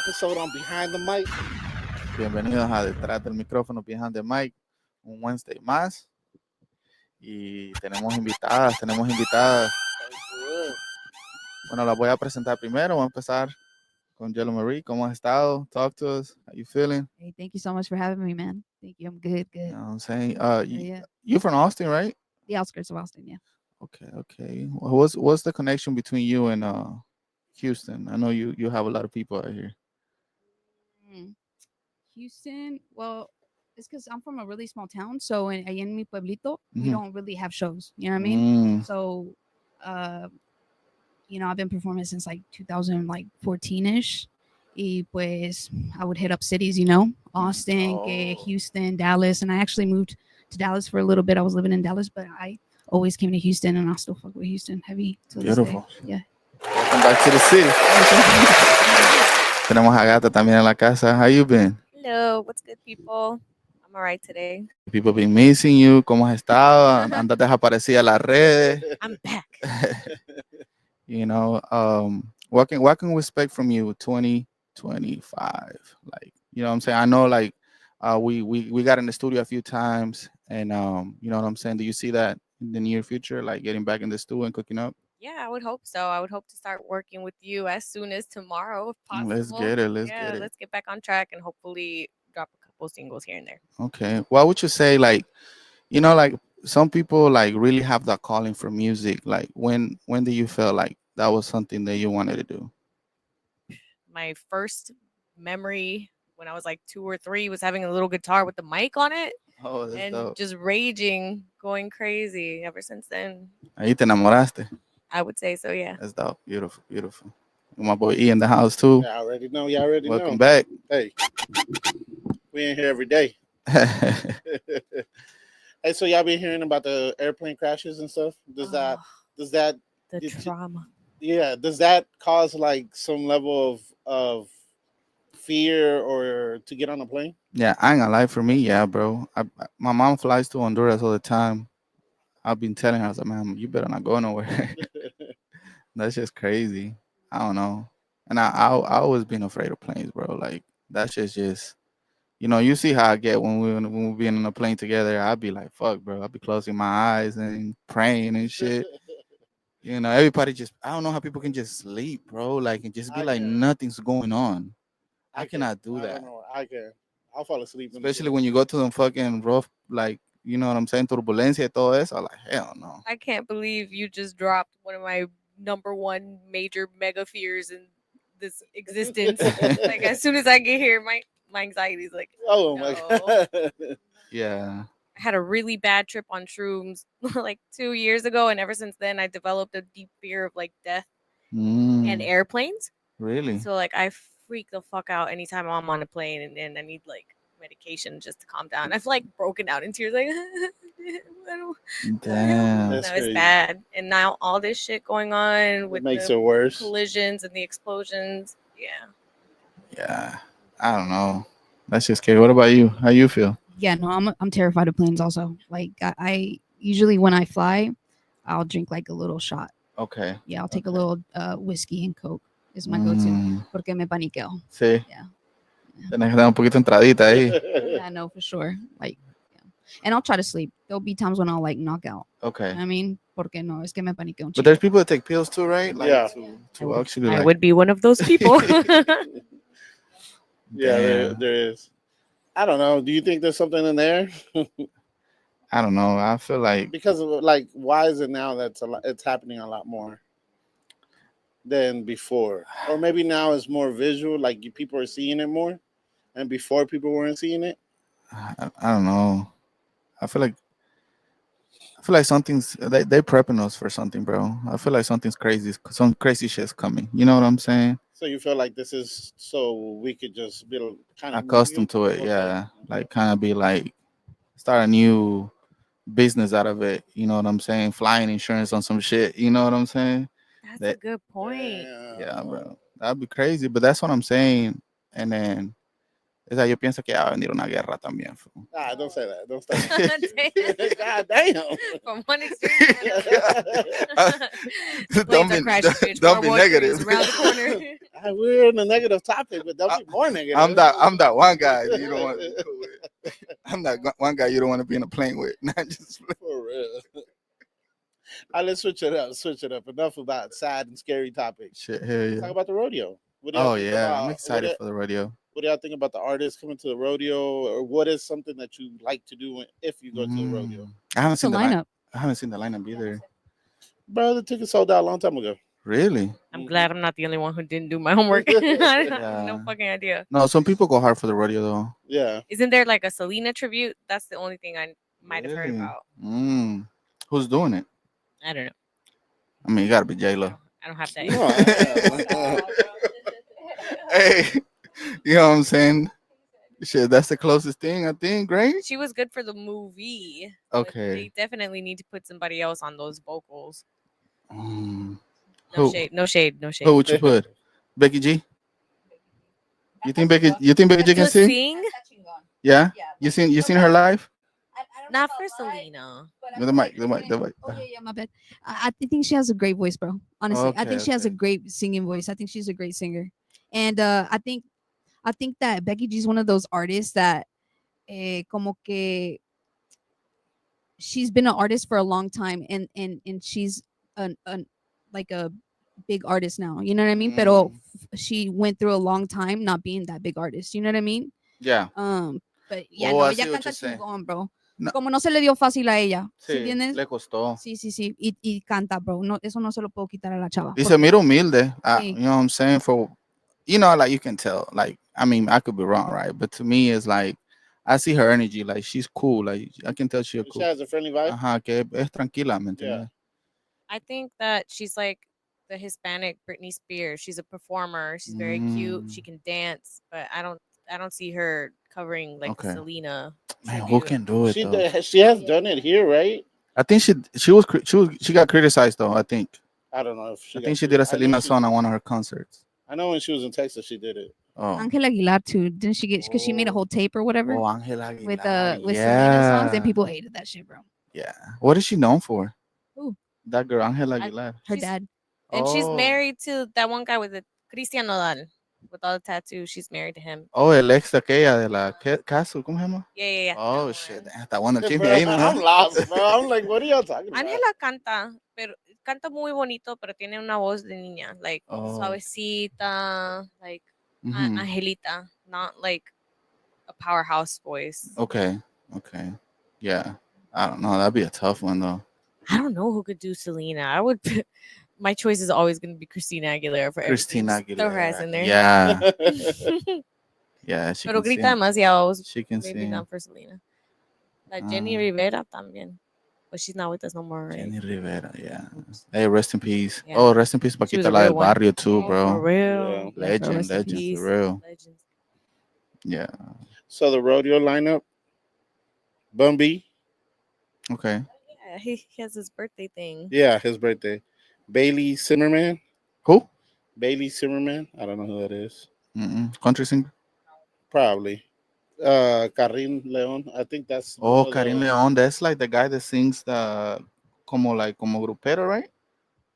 episode on Behind the Mic. Bienvenidos a Detrás del Micrófono, Behind the Mic, un Wednesday más. Y tenemos invitadas. Bueno, las voy a presentar primero. Voy a empezar con JelloMauri. ¿Cómo has estado? Talk to us. How you feeling? Hey, thank you so much for having me, man. Thank you. I'm good. You Good. know what I'm saying? Yeah. You from Austin, right? The outskirts of Austin. Yeah. Okay. What's the connection between you and Houston? I know you have a lot of people out here. Mm. Houston. Well, it's because I'm from a really small town. So ahí en mi pueblito, we Mhm. don't really have shows. You know what I mean? Mm, So, uh, I've been performing since like 2014 ish. Y pues I would hit up cities, Austin, que Oh. Houston, Dallas, and I actually moved to Dallas for a little bit. I was living in Dallas, but I always came to Houston, and I still fuck with Houston heavy to this day. Beautiful. Yeah. Welcome back to the city. Tenemos a Gata también en la casa. How you been? Hello, what's good, people? I'm all right today. People been missing you. ¿Cómo has estado? Andas desaparecida en las redes. I'm back. What can we expect from you 2025? Like, you know what I'm saying? I know, like, we got in the studio a few times, and you know what I'm saying? Do you see that in the near future, like getting back in the studio and cooking up? Yeah, I would hope so. I would hope to start working with you as soon as tomorrow, if possible. Let's get it. Let's get it. Let's get back on track and hopefully drop a couple singles here and there. Okay. What would you say, like, like some people like really have that calling for music. Like when do you feel like that was something that you wanted to do? My first memory when I was like 2 or 3 was having a little guitar with the mic on it Oh, that's and dope. just raging, going crazy. Ever since then, Ahí te enamoraste. I would say so. Yeah. That's dope. Beautiful, beautiful. My boy E in the house too. Yeah, I already know. Y'all already Welcome know. back. Hey, we in here every day. Hey, so y'all been hearing about the airplane crashes and stuff? Does that the did you- trauma? does that cause like some level of fear or to get on a plane? Yeah, I ain't gonna lie. For me, yeah, bro. My mom flies to Honduras all the time. I've been telling her, I was like, man, you better not go nowhere. That's just crazy. I don't know. And I always been afraid of planes, bro. Like that's just you see how I get when we be in a plane together. I'd be like, fuck, bro. I'd be closing my eyes and praying and shit. Everybody just I don't know how people can just sleep, bro. Like and just be I like can. nothing's going on. I can. cannot do I that. don't know. I can. I'll fall asleep. Especially when you go to them fucking rough, like you know what I'm saying, turbulencia y todo eso. Like hell no. I can't believe you just dropped one of my number one major mega fears in this existence. Like as soon as I get here, my anxiety's like, Oh my no. god. Yeah. I had a really bad trip on shrooms like 2 years ago, and ever since then I developed a deep fear of like death and airplanes. Really? So like I freak the fuck out anytime I'm on a plane and I need like medication just to calm down. I've like broken out in tears like Damn. That's no, it's crazy. bad. And now all this shit going on with It makes the it worse. collisions and the explosions. Yeah. Yeah. I don't know. That's just scary. What about you? How you feel? Yeah. No, I'm terrified of planes. Also, like I usually when I fly, I'll drink like a little shot. Okay. Yeah, I'll take a Okay. little whiskey and Coke is my go-to Mm, porque me paniqueo. sí. Yeah. Tenés que dar un poquito entradita ahí. Yeah, no, for sure. Like, yeah. And I'll try to sleep. There'll be times when I'll like knock out. Okay. I mean, porque no, es que me paniqueo un But there's chingo. people that take pills too, right? Like Yeah. to actually I like would be one of those people. Yeah, damn. there is. I don't know. Do you think there's something in there? I don't know. I feel like Because of, like, why is it now that's it's happening a lot more than before? Or maybe now it's more visual, like people are seeing it more, and before people weren't seeing it. I don't know. I feel like something's they prepping us for something, bro. I feel like something's crazy. Some crazy shit's coming. You know what I'm saying? So you feel like this is so we could just be kind of Accustomed to it, Okay. yeah. Like kind of be like start a new business out of it. You know what I'm saying? Flying insurance on some shit. You know what I'm saying? That's That a good point. Damn. yeah, bro. That'd be crazy. But that's what I'm saying. And then O sea, yo pienso que va a venir una guerra también. Fool. Ah, don't say that. Don't say that. God damn. From one extreme to another. Don't Planes be, are crashing, bitch. don't be World War III is negative. around the corner. We're in a negative topic, but don't be more negative. I'm that one guy you don't want to be cool with. I'm that one guy you don't want to be in a plane with. Not just For real. Let's switch it up. Switch it up. Enough about sad and scary topics. shit. Hell Talk yeah. about the rodeo. What do y'all Oh think yeah, about, I'm excited for the rodeo. what do y'all think about the artists coming to the rodeo, or what is something that you like to do if you go to the rodeo? I haven't What's the seen the lineup? I haven't seen the lineup either. Bro, the tickets sold out a long time ago. Really? I'm glad I'm not the only one who didn't do my homework. I have Yeah. no fucking idea. No, some people go hard for the rodeo though. Yeah. Isn't there like a Selena tribute? That's the only thing I might have heard Really? about. Who's doing it? I don't know. I mean, you gotta be J-Lo. I don't have that. No, Hey, you know what I'm saying? Shit, that's the closest thing I think, right? She was good for the movie. but Okay. They definitely need to put somebody else on those vocals. Mm. No Who? shade. No shade. No shade. Who would you put? Becky G? You think Becky G can To sing? sing? Yeah. You seen her live? Not for Selena. With the mic. Oh yeah, my bad. I think she has a great voice, bro. Honestly, I Okay, think she has a okay. great singing voice. I think she's a great singer, and I think that Becky G is one of those artists that, como que, she's been an artist for a long time, and she's an like a big artist now. You know what I mean? Pero she went through a long time not being that big artist. You know what I mean? Yeah. But yeah, Oh, no, I ella see what canta you're saying. chingón, bro. No. Como no se le dio fácil a ella, ¿sí Sí, entiendes? le costó. Sí, sí, sí. Y canta, bro. No, eso no se lo puedo quitar a la chava. Y se mira humilde. Sí. You know what I'm saying? Like you can tell. Like, I mean, I could be wrong, right? But to me, it's like I see her energy. Like she's cool. Like I can tell she's She cool. has a friendly vibe. Ajá, que es tranquila, ¿me Yeah. entiendes? I think that she's like the Hispanic Britney Spears. She's a performer. She's very cute. She can dance, but I don't see her covering like the Okay. Selena. Man, who tribute. can do it She though? she has done it here, right? I think she got criticized though. I think I don't know if she. I think she did a Selena song on one of her concerts. I know when she was in Texas, she did it. Oh, Angela Aguilar too. Didn't she get? Because she made a whole tape or whatever oh, Angela Aguilar. with Selena songs, and Yeah. people hated that shit, bro. Yeah. What is she known for? Who? That girl, Angela I- Aguilar. Her She's- dad. And she's Oh. married to that one guy with the Cristian Nodal with all the tattoos. She's married to him. Oh, el ex de aquella de la Castle, ¿cómo se llama? Yeah. Oh, shit. Está bueno el chisme Bro, ahí, ¿no? I'm lost, bro. I'm like, what are y'all talking about? Angela canta, pero canta muy bonito, pero tiene una voz de niña, like Oh. suavecita, like Mhm. Angelita, not like a powerhouse voice. Okay. Yeah. I don't know. That'd be a tough one, though. I don't know who could do Selena. I would. My choice is always going to be Christina Aguilera for everything. Christina Just throw her ass Aguilera. in there. Yeah. Yeah, she Pero can grita sing. demasiado. She can Maybe sing. not for Selena. Like Jenny Rivera también. But she's not with us no more, right? Jenny Rivera, yeah. Hey, rest in peace. Yeah. Oh, rest in peace, She was Paquita a La real del one. Barrio, too, For bro. real. Yeah. Yeah, bro, rest in Legend, peace. for real. Legends. Yeah. So the rodeo lineup: Bumby, Okay. Yeah, he has his birthday thing. yeah, his birthday. Bailey Zimmerman, Who? Bailey Zimmerman. I don't know who that is. Country singer. Probably. Karim Leon. I think that's. Oh, one of Karim the- Leon. That's like the guy that sings the como grupero, right?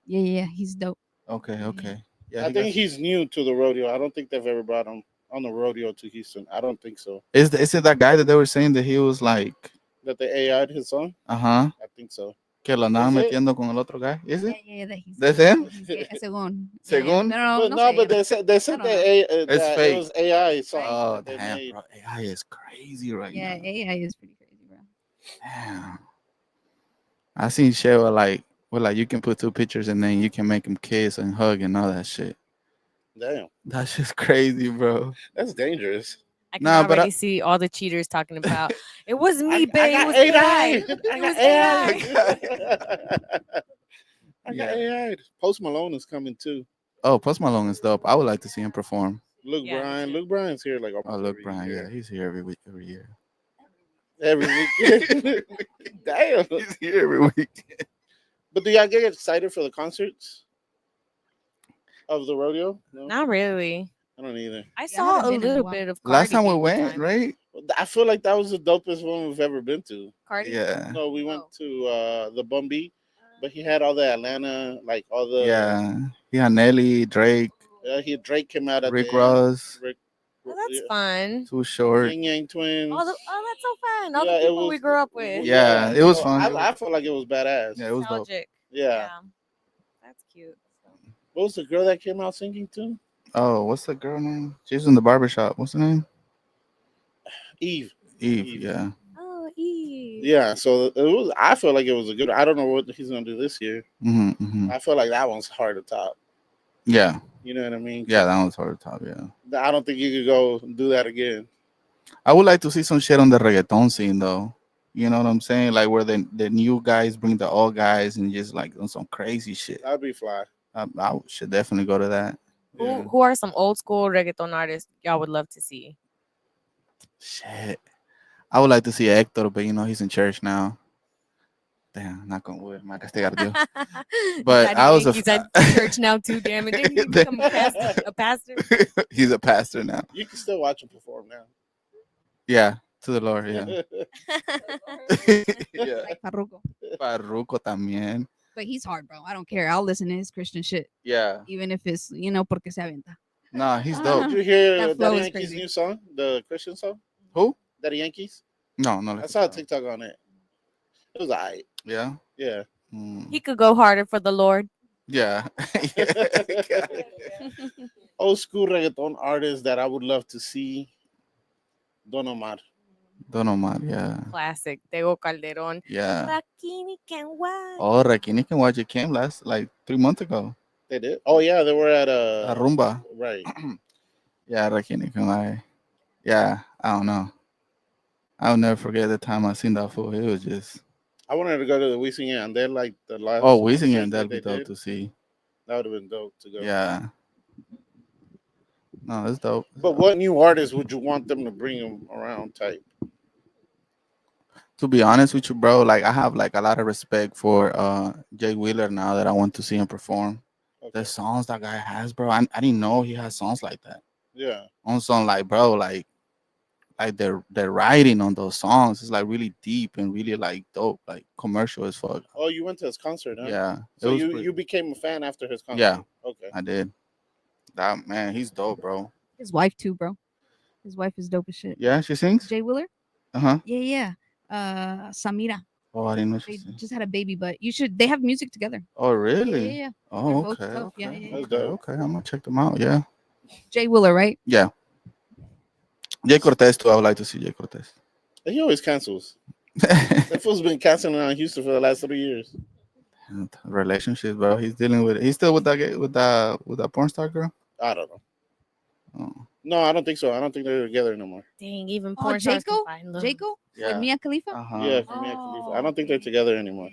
Yeah. He's dope. Okay. Yeah. I think he's new to the rodeo. I don't think they've ever brought him on the rodeo to Houston. I don't think so. Is it that guy that they were saying that he was like, That they AI'd his song. I think so. que lo andaban Is it? metiendo con el otro guy? Is it? Yeah, that he's That's him? Según. Según? No, But no, but they said I that, don't know. that fake. it was AI song. Oh, that they damn, made. bro. AI is crazy right Yeah, now. AI is pretty crazy, bro. Damn. I seen shit where you can put two pictures and then you can make them kiss and hug and all that shit. Damn, That's just crazy, bro. that's dangerous. I can Nah, but already see all the cheaters talking about it was me, babe. It got was AI. AI. I It got was AI. I got Yeah. AI. Post Malone is coming too. Oh, Post Malone is dope. I would like to see him perform. Luke Yeah, me Bryan. too. Luke Bryan's here like Oh, almost look, every Brian. year. Yeah, he's here every week, every year. Every week. Damn. He's here every week. But do y'all get excited for the concerts of the rodeo? No. Not really. I don't either. I Yeah, I haven't saw a been in a little while. bit of Last Cardi time we baby went, time. right? I feel like that was the dopest one we've ever been to. Cardi. Yeah. No, we went Oh. to the Bumby, but he had all the Atlanta, like all the. Yeah. Yeah, Nelly, Drake, Drake came out at the Rick end. Ross, Rick, Oh, that's yeah, fun. Too Short. Yin Yang All Twins. the oh, that's so fun. All the Yeah, it people we was. grew up with. Yeah, Yeah, it was so fun. I felt like it was badass. Yeah, it was dope. Nostalgic. Yeah. That's cute. What was the girl that came out singing too? Oh, what's the girl name? She's in the barbershop. What's her name? Eve. Eve. Eve. Yeah. Oh, Eve. Yeah, so it was. I feel like it was a good. I don't know what he's gonna do this year. Mm-hmm. I feel like that one's hard to top. Yeah. You know what I mean? Yeah, that one's hard to top. Yeah. I don't think you could go do that again. I would like to see some shit on the reggaeton scene though. You know what I'm saying? Like where the new guys bring the old guys and just like on some crazy shit. That'd be fly. I should definitely go to that. Yeah. Who are some old school reggaeton artists y'all would love to see? Shit. I would like to see Hector, but you know he's in church now. Damn, not gonna wood. My castigar Dios. But I was he's at church now too. Damn it! Didn't he become a pastor? A pastor? He's a pastor now. You can still watch him perform now. Yeah, to the Lord. Yeah. Yeah. Like Farruko. Parruco también. But he's hard, bro. I don't care. I'll listen to his Christian shit, Yeah. even if it's porque se aventa. Nah, he's Did dope. you hear That flow Daddy is Yankee's crazy. new song, the Christian song? Who? Daddy Yankees. No, no. I saw a TikTok on it. It was alright. Yeah. Yeah. Mm. He could go harder for the Lord. Yeah. Old school reggaeton artists that I would love to see. Don Omar. Don Omar. Yeah. Classic. Tego Calderon. Yeah. Rakini can watch. Oh, Rakini can watch it came last like 3 months ago. They did. Oh yeah, they were at A rumba. right. Yeah, Rakini can watch. Yeah, I don't know. I'll never forget the time I seen that fool. It was just I wanted to go to the Wisin and they're like the last. Wisin concert and that'd that be they dope did. to see. That would have been dope to go. Yeah. No, it's dope. But what new artists would you want them to bring them around? Type. To be honest with you, bro, like I have like a lot of respect for Jay Wheeler now that I want to see him perform. Okay. The songs that guy has, bro. I didn't know he has songs like that. Yeah. On song like bro, like the writing on those songs is like really deep and really like dope, like commercial as fuck. Oh, you went to his concert, huh? Yeah. So it was you became a fan after his concert. Yeah. Okay. I did. That man, he's dope, bro. His wife too, bro. His wife is dope as shit. Yeah, she sings? Jay Wheeler? Uh-huh. Yeah. Samira. Oh, I didn't know she They sings. just had a baby, but you should. They have music together. Oh, really? Yeah. Oh, They're both okay. dope. Yeah, Okay. yeah, That's Okay. dope. Okay. I'm gonna check them out. Yeah. Jay Wheeler, right? Yeah. Jay Cortez too. I would like to see Jay Cortez. He always cancels. That fool's been canceling on Houston for the last 3 years. Relationships, bro. He's dealing with it. He's still with that porn star girl. I don't know. Oh. No, I don't think so. I don't think they're together no more. Dang, even Oh, porn stars can Jaco? find love. Jaco? Yeah. With Mia Khalifa? Uh-huh. Yeah, for Mia Khalifa. I don't think they're together anymore.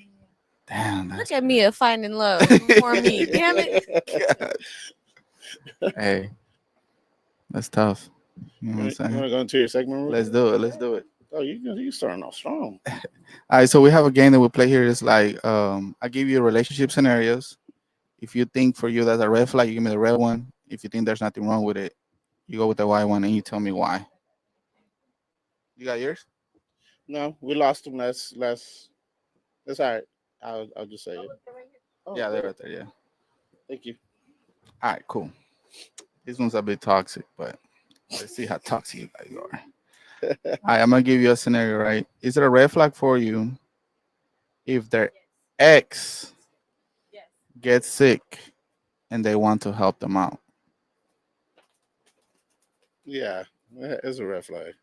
Damn. Look That's at Mia finding love for me. Damn it. Hey, that's tough. You know what I'm You saying? want to go into your segment? Ruben? Let's do it. Let's do it. Oh, you starting off strong. All right, so we have a game that we play here. It's like I give you relationship scenarios. If you think for you that's a red flag, you give me the red one. If you think there's nothing wrong with it, you go with the white one and you tell me why. You got yours? No, we lost them last. That's all right. I'll just say it. Yeah, they're right there. Yeah. Thank you. All right, cool. This one's a bit toxic, but let's see how toxic you guys are. All right, I'm gonna give you a scenario. Right? Is it a red flag for you if their ex gets sick and they want to help them out? Yeah, it's a red flag.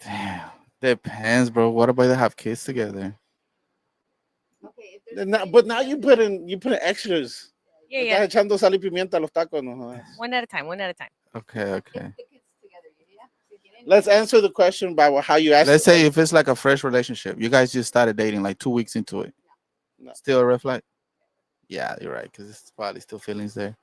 Damn, depends, bro. What about they have kids together? But now you put in extras. Yeah, Estás yeah. echando sal y pimienta a los tacos, no jodas. One at a time. One at a time. Okay, okay. Let's answer the question by how you asked. Let's say if it's like a fresh relationship, you guys just started dating like 2 weeks into it. No. Still a red flag? Yeah, you're right, because it's probably still feelings there.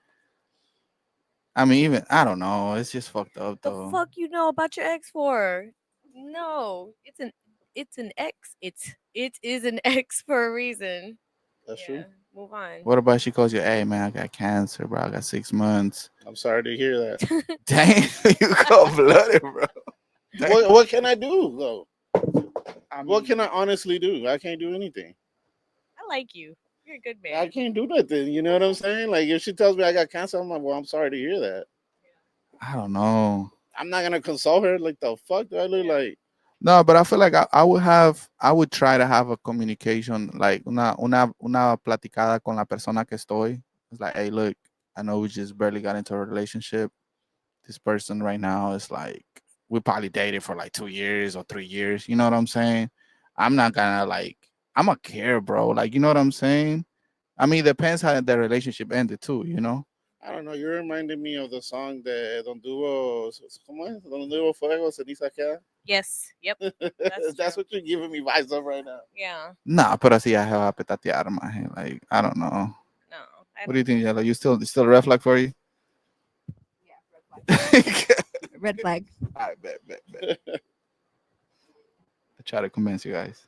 I mean, even I don't know. It's just fucked up The though. fuck you know about your ex for? No, it's an ex. It is an ex for a reason. That's Yeah. true. Move on. What about she calls you, hey man, I got cancer, bro. I got 6 months. I'm sorry to hear that. Dang, you cold blooded, bro. Dang. What can I do though? I What mean, can I honestly do? I can't do anything. I like you. You're a good I man. can't do nothing. You know what I'm saying? Like if she tells me I got cancer, I'm like, well, I'm sorry to hear that. I don't know. I'm not gonna console her. Like the fuck do I look Yeah. like? No, but I feel like I would try to have a communication, like una platicada con la persona que estoy. It's like, hey, look, I know we just barely got into a relationship. This person right now is like, we probably dated for like 2 years or 3 years. You know what I'm saying? I'm not gonna like, I'm a care, bro. Like, you know what I'm saying? I mean, it depends how the relationship ended too. You know? I don't know. You're reminding me of the song de Don Duvo. ¿Cómo es? Don Duvo Fuego, Ceniza Queda. Yes. Yep. That's That's true. what you're giving me vibes of right now. Yeah. Nah, pero así ya se va a petatear, maje. Like, I don't know. No. I What do you don't. think, Yellow? You still a red flag for you? Yeah, red flag. I Red flag. bet. I try to convince you guys.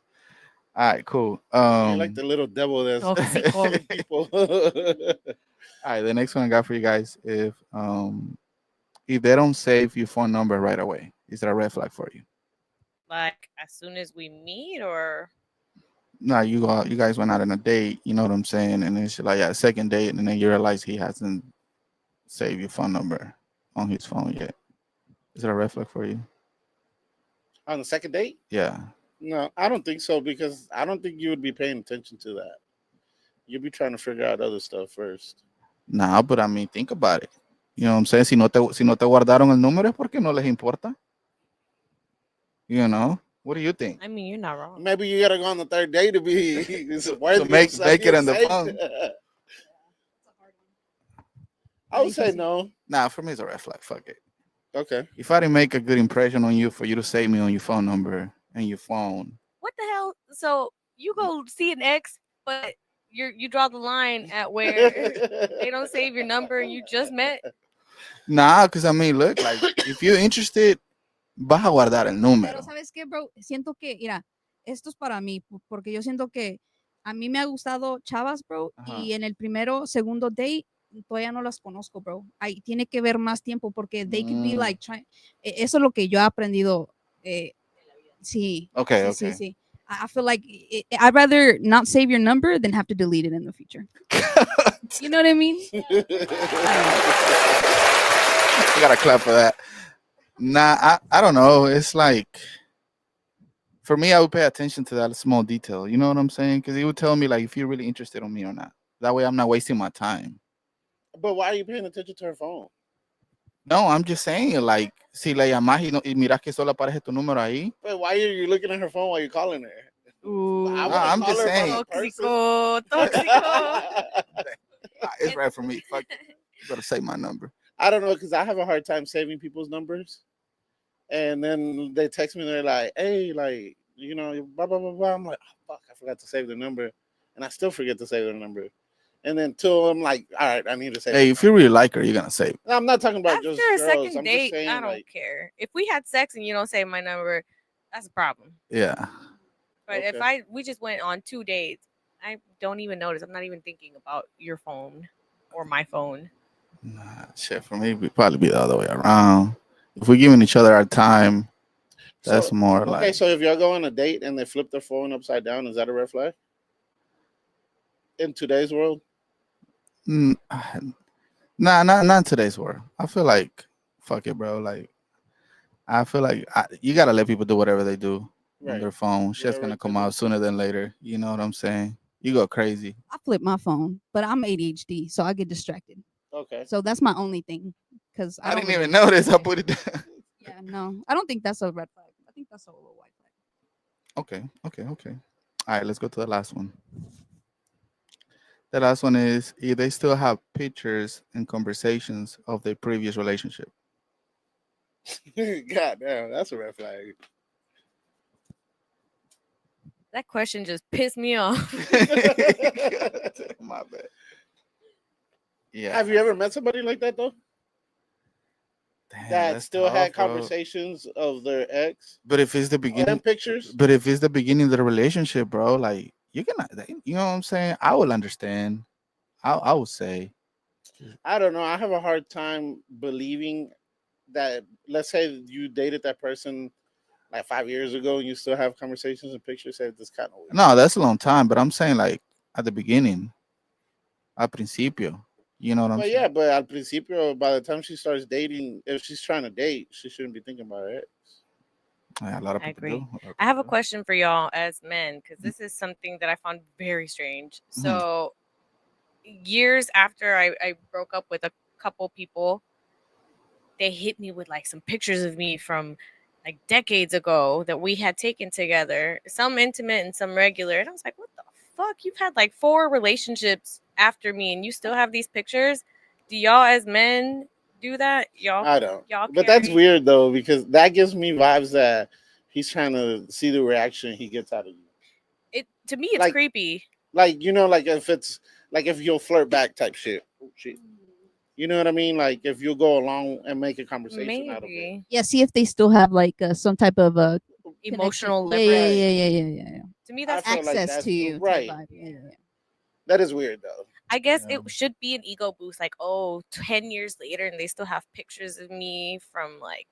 All right, cool. You're like the little devil that's Tóxico. calling people. All right, the next one I got for you guys, if they don't save your phone number right away, is that a red flag for you? Like as soon as we meet, or No, you guys went out on a date, you know what I'm saying, and it's like a second date, and then you realize he hasn't saved your phone number on his phone yet. Is that a red flag for you? On the second date? Yeah. No, I don't think so because I don't think you would be paying attention to that. You'd be trying to figure out other stuff first. Nah, but I mean, think about it. You know what I'm saying? Si no te guardaron el número es porque no les importa. You know? What do you think? I mean, you're not wrong. Maybe you gotta go on the third day to be worthy make of it on the saved. phone. I would say no. Nah, for me it's a red flag. Fuck it. Okay. If I didn't make a good impression on you for you to save me on your phone number and your phone, What the hell? So you go see an ex, but you draw the line at where they don't save your number and you just met. nah, because I mean, look, like if you're interested, vas a guardar el Pero número. ¿sabes qué, bro? Siento que, mira, esto es para mí, porque yo siento que a mí me ha gustado chavas, bro, Ajá. y en el primero, segundo date, todavía no las conozco, bro. Ahí tiene que ver más tiempo porque they could be like trying. Eso es lo que yo he aprendido. Sí. Okay, sí, okay. sí, sí. I feel like I'd rather not save your number than have to delete it in the future. You know what I mean? I gotta clap for that. Nah, I don't know. It's like for me, I would pay attention to that small detail. You know what I'm saying? Because he would tell me like if you're really interested in me or not. That way, I'm not wasting my time. But why are you paying attention to her phone? No, I'm just saying like si la llamas y, no, y miras que solo aparece tu número ahí. But why are you looking at her phone while you're calling her? Ooh, I Nah, wouldn't I'm call just her about saying. her person. tóxico. It's right for me. Fuck it. You better say my number. I don't know because I have a hard time saving people's numbers, and then they text me. They're like, "Hey, like, you know, blah blah blah blah." I'm like, oh, "Fuck, I forgot to save the number," and I still forget to save the number. And then two of them like, "All right, I need to save." Hey, if you really like her, you're gonna save. No, I'm not talking about After just a girls. second I'm just date, saying I don't like, care. If we had sex and you don't say my number, that's a problem. Yeah. But if Okay. we just went on 2 dates, I don't even notice. I'm not even thinking about your phone or my phone. Nah, shit, for me, we'd probably be the other way around. If we're giving each other our time, that's so more okay. like. So if y'all go on a date and they flip their phone upside down, is that a red flag in today's world? Mm, Nah, not in today's world. I feel like, fuck it, bro. Like, I feel like you gotta let people do whatever they do on Right. their phone. Shit's Whatever gonna they come do. out sooner than later. You know what I'm saying? You go crazy. I flip my phone, but I'm ADHD, so I get distracted. Okay. So that's my only thing. Because I didn't even notice. I put it down. Yeah, no, I don't think that's a red flag. I think that's a little white flag. Okay. All right, let's go to the last one. The last one is if they still have pictures and conversations of their previous relationship. God damn, that's a red flag. That question just pissed me off. My bad. Yeah. Have you ever met somebody like that though? Damn, That that's still tough, had bro. conversations of their ex But if it's the and beginning, pictures? but if it's the beginning of the relationship, bro, like you can, you know what I'm saying? I will understand. I would say, I don't know. I have a hard time believing that. Let's say you dated that person like 5 years ago, and you still have conversations and pictures. Say this kind of weird. no, that's a long time, but I'm saying like at the beginning, al principio. You know what I'm But saying? yeah, but al principio, by the time she starts dating, if she's trying to date, she shouldn't be thinking about it. Yeah, a lot of I people do. agree. A lot of I have a people question for y'all as men because this is something that I found very strange. do. Mhm. So, years after I broke up with a couple people, they hit me with like some pictures of me from like decades ago that we had taken together, some intimate and some regular. And I was like, what the fuck? You've had like 4 relationships after me and you still have these pictures? Do y'all as men do that? I don't. Y'all But that's carry weird though, because that gives me vibes that he's trying to see the reaction he gets out of you. it to me it's Like, creepy. like if it's like if you'll flirt back type shit. Oh, shit. You know what I mean? Like if you'll go along and make a conversation out of it. Maybe. Yeah, see if they still have like some type of connection. Emotional Yeah, yeah, yeah, Right. leverage. yeah, yeah, yeah, yeah. To me I that's feel like Access that's to you type right. vibe. Yeah, yeah, yeah. That is weird though. I guess Yeah. it should be an ego boost, like, oh, 10 years later, and they still have pictures of me from like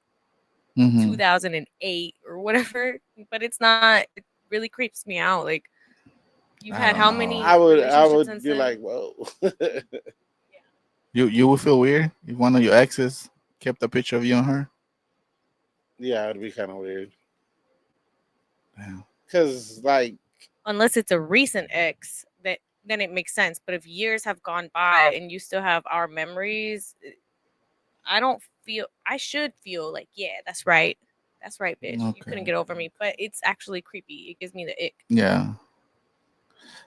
Hmm. 2008 or whatever. But it's not, it really creeps me out. Like, you've I had don't how know. many I relationships would since be then? like, whoa. You would feel weird if one of your exes kept a picture of you and her. Yeah, it'd be kind of weird. Damn. Cause like, Unless it's a recent ex, that then it makes sense. But if years have gone by and you still have our memories, I don't feel, I should feel like, yeah, that's right. That's right, bitch. You couldn't Okay. get over me. But it's actually creepy. It gives me the ick. Yeah.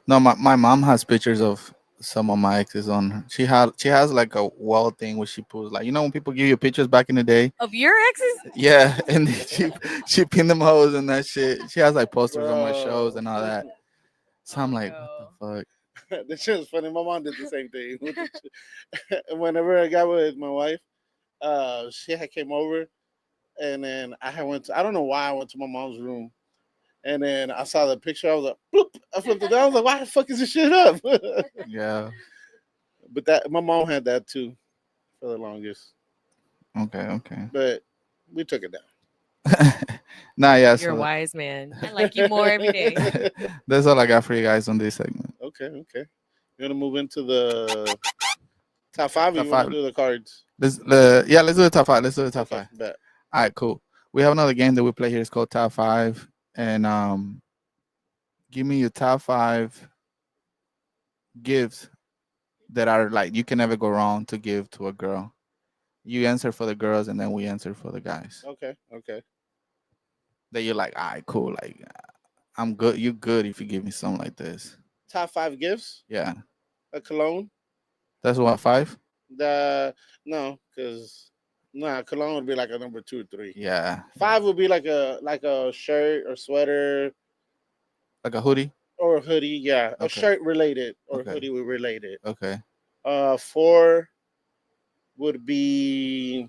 No, my mom has pictures of some of my exes on her. She has like a wall thing where she puts like, you know, when people give you pictures back in the day. Of your exes? Yeah, and then she pinned them hoes and that shit. She has like posters on my shows bro, and all that. So I'm Oh like, what the no. fuck? this shit was funny. My mom did the same thing. Whenever I got with my wife, she had came over, and then I had went. To, I don't know why I went to my mom's room, and then I saw the picture. I was like, bloop. I flipped it down. I was like, why the fuck is this shit up? Yeah. But that my mom had that too for the longest, Okay. Okay. but we took it down. Nah, yeah. You're a So wise man. I like you more every day. that's all I got for you guys on this segment. Okay, okay. You want to move into the top five, or Top you want to five. do the cards? Let's do the top five. Let's do the top Okay, five. bet. All right, cool. We have another game that we play here. It's called Top Five, and give me your top five gifts that are like you can never go wrong to give to a girl. You answer for the girls, and then we answer for the guys. Okay, okay. That you're like, all right, cool. Like, I'm good. You good if you give me something like this. Top five gifts: Yeah, a cologne. that's what five. The no, because cologne would be like a number 2 or 3. Yeah, Five would be like a shirt or sweater like a hoodie. or a hoodie. Yeah, a Okay, shirt related or okay, hoodie related. okay. Four would be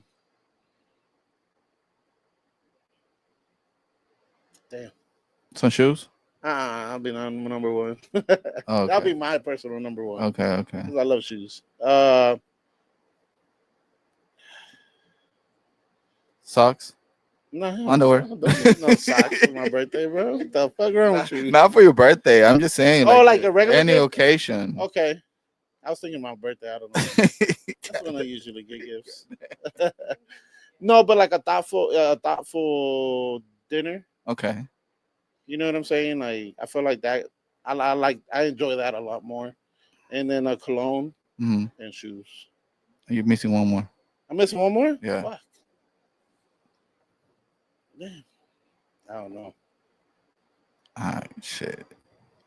damn. Some shoes. I'll be on number one. Oh, That'll okay, be my personal number one okay, okay. because I love shoes. Socks, No, underwear. don't give me no socks for my birthday, bro. What the fuck wrong with you? Not for your birthday. I'm just saying, Oh, like like a regular any gift? occasion. Okay. I was thinking my birthday. I don't know. That's when I usually get gifts. No, but like a thoughtful dinner. Okay. You know what I'm saying? Like I feel like that. I enjoy that a lot more. And then a cologne Mm-hmm. and shoes. You're missing one more. I'm missing one more. Yeah. Fuck. Damn. I don't know. All right, shit.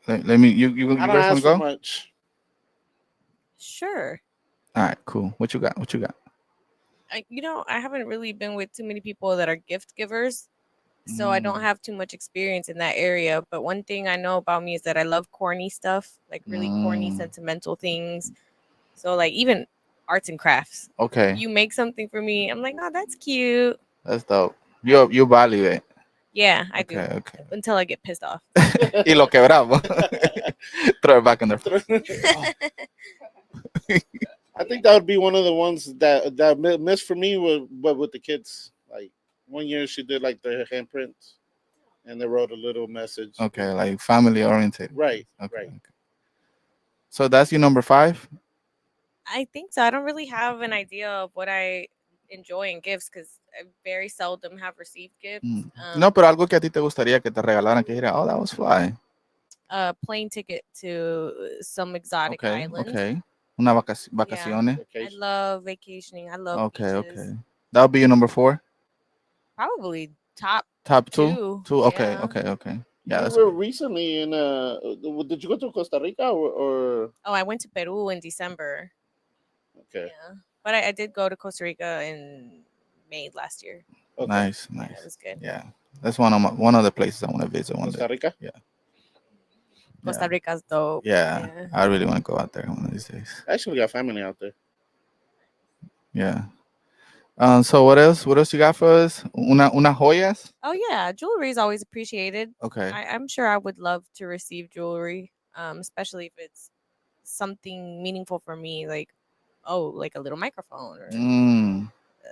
Let me. You I don't first want ask to for go? much. Sure. All right, cool. What you got? What you got? I haven't really been with too many people that are gift givers, so I don't Mm, have too much experience in that area. But one thing I know about me is that I love corny stuff, like really corny, mm, sentimental things. So, like, even arts and crafts. If okay, you make something for me, I'm like, oh, that's cute. that's dope. I, You value it. yeah, I Okay, do okay. until I get pissed off. Y lo quebramos. Throw it back in their face. I think that would be one of the ones that missed for me was but with the kids. Like one year she did like their handprints and they wrote a little message. Okay, like family oriented. Right, Okay, right. okay. So that's your number 5. I think so. I don't really have an idea of what I enjoy in gifts because I very seldom have received gifts. No, pero algo que a ti te gustaría que te regalaran, que dijera, oh, that was fly. A plane ticket to some exotic Okay, island. okay. Una Yeah. vacaciones. I love vacationing. I love Okay, beaches. okay. That would be your number 4. Probably top Top 2. two. 2. Okay, Yeah. okay, okay. Yeah, You that's were good. recently in did you go to Costa Rica or Oh, I went to Peru in December. okay. Yeah. But I did go to Costa Rica in May last year. Okay. Nice, Yeah, nice. it was good. Yeah, that's one of the places I want to visit one day. Costa Rica? Yeah. Costa Yeah. Rica's dope. Yeah, I really want to go out there one of these days. I actually got family out there. Yeah. So what else? What else you got for us? Una joyas? Oh yeah, jewelry is always appreciated. Okay. I'm sure I would love to receive jewelry, especially if it's something meaningful for me, like like a little microphone or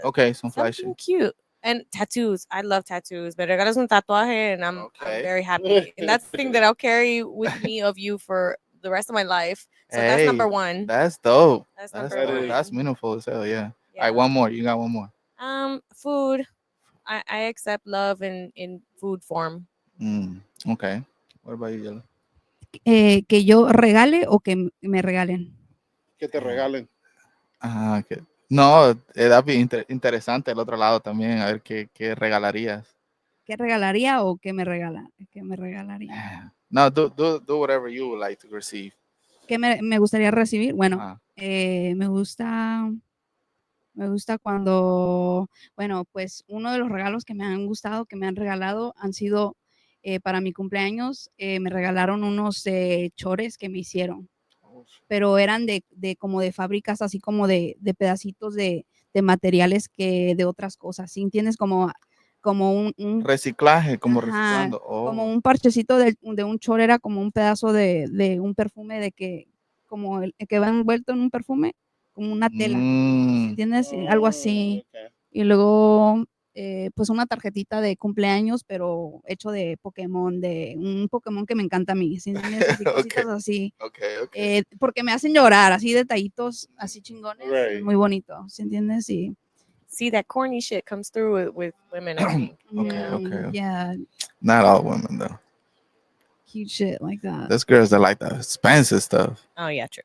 Okay, some flash. something cute. And tattoos. I love tattoos. Me regalas un tatuaje and I'm Okay. very happy. And that's the thing that I'll carry with me of you for the rest of my life. So that's Hey, number 1. That's dope. That's That's number dope. one. That's meaningful as hell. Yeah. All Yeah. right, one more. You got one more. Food. I accept love in food form. Okay. What about you, Yellow? Que yo regale o que me regalen. Que te regalen. Okay. No, that'd be interesante el otro lado también, a ver qué regalarías. ¿Qué regalaría o qué me regala? ¿Qué me regalaría? No, do whatever you would like to receive. ¿Qué me gustaría recibir? Bueno, Ajá. me gusta cuando, bueno, pues uno de los regalos que me han gustado, que me han regalado, han sido para mi cumpleaños, me regalaron unos chores que me hicieron, pero eran de como de fábricas, así como de pedacitos de materiales que de otras cosas, ¿sí entiendes? Como un Reciclaje, como ajá, reciclando. como un parchecito de un chor, era como un pedazo de un perfume de que, como el que va envuelto en un perfume, como una tela, ¿entiendes? Algo así. Okay. Y luego, pues una tarjetita de cumpleaños, pero hecho de Pokémon, de un Pokémon que me encanta a mí, ¿sí entiendes? Así, cositas así. Okay. Porque me hacen llorar, así detallitos, así chingones, Right. muy bonito, ¿sí entiendes? Y, See, that corny shit comes through with women, I think. Okay. yeah, Not all women though. cute shit like that. There's girls that like the expensive stuff. Oh yeah, true.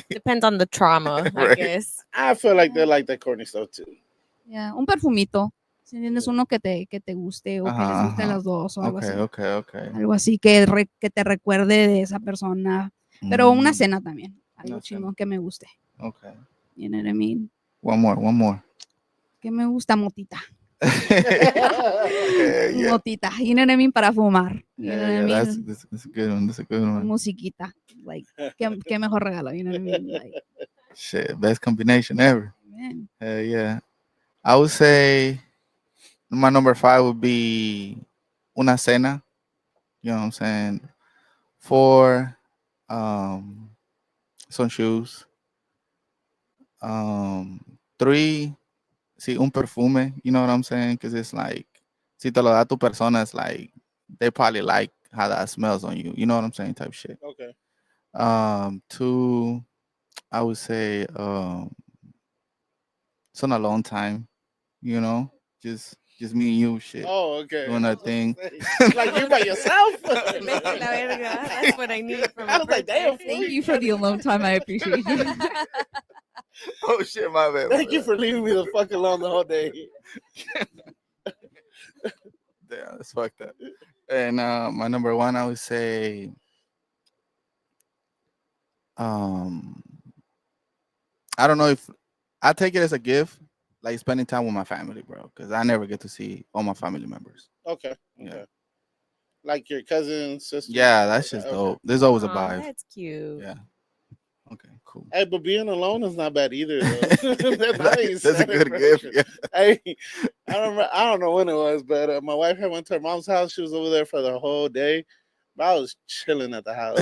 Depends on the trauma, I Right. guess. I feel like they like that corny stuff too. Yeah, un perfumito. Si tienes uno que te guste o que les guste a Ajá. los dos o algo así. Okay. Algo así que te recuerde de esa persona. Pero una cena también. Algo Una chingón que me guste. Okay. You know what I mean? One more. Que me gusta motita. Yeah. Motita. You know what I mean? Para fumar. You know what I Yeah, mean? that's a good one. That's a good one. Musiquita. Like, qué mejor regalo. You know what I mean? Like, Shit, best combination ever. man. Hell yeah. I would say my number 5 would be una cena. You know what I'm saying? 4, some shoes. 3, sí, un perfume. You know what I'm saying? Because it's like, si te lo da tu persona, it's like, they probably like how that smells on you. You know what I'm saying? Type shit. Okay. 2, I would say, it's on a long time, you know, just me and you, shit, Oh, okay. doing our thing. Like you by yourself. Vete la verga. That's what I need from I my was like, birthday. damn. Thank you for the alone time. I appreciate you. Oh shit, my bad. Thank you for leaving me the fuck alone the whole day. Damn, that's fucked up. And my number 1, I would say, I don't know if I take it as a gift, like spending time with my family, bro, because I never get to see all my family members. Okay. Yeah. Like your cousin, sister. Yeah, that's just dope. There's always a Aw, vibe. that's cute. Yeah. Okay, cool. Hey, but being alone is not bad either. Though. That's nice. That's a good gift. Yeah. Hey, I don't know when it was, but my wife had went to her mom's house. She was over there for the whole day. But I was chilling at the house.